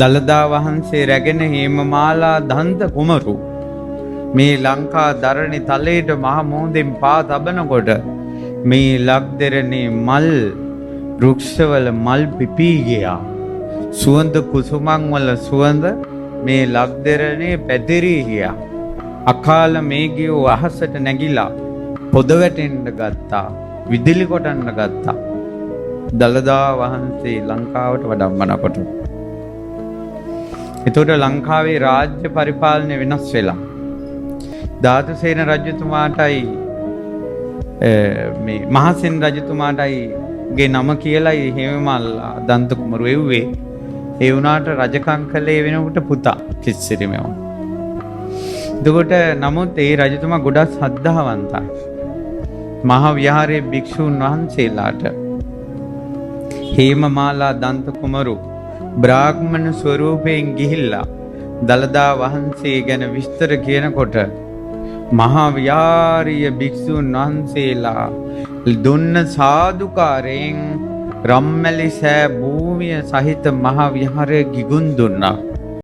දළදා වහන්සේ රැගෙන හේමමාලා දන්ත කුමරු මේ ලංකා දරණි තලයට මහ මුහුදෙන් පා තබනකොට මේ ලක්දෙරණේ මල් වෘක්ෂවල මල් පිපී ගියා. සුවඳ කුසුමන් වල සුවඳ මේ ලක්දෙරණේ පැතිරී ගියා. අකාල මේඝය අහසට නැගිලා පොද වැටෙන්න ගත්තා. විදුලි කොටන්න ගත්තා. දළදා වහන්සේ ලංකාවට වඩම්මනකොට. එතකොට ලංකාවේ රාජ්‍ය පරිපාලනය වෙනස් වෙලා. ධාතුසේන රජතුමාටයි මේ මහසෙන් රජතුමාටයි ගේ නම කියලායි හේමමාලා දන්ත කුමරු එව්වේ. ඒ වුණාට රජකම් කළේ වෙනකොට පුතා කිස්සිරිමව. එතකොට නමුත් ඒ රජතුමා ගොඩක් ශ්‍රද්ධාවන්තයි. මහා විහාරයේ භික්ෂූන් වහන්සේලාට හේමමාලා දන්ත කුමරු බ්‍රාහ්මණ ස්වරූපයෙන් ගිහිල්ලා දළදා වහන්සේ ගැන විස්තර කියනකොට මහා විහාරීය භික්ෂූන් වහන්සේලා දුන්න සාදුකාරයෙන් රම්මැලි සෑ භූමිය සහිත මහා විහාරය ගිගුම් දුන්නා.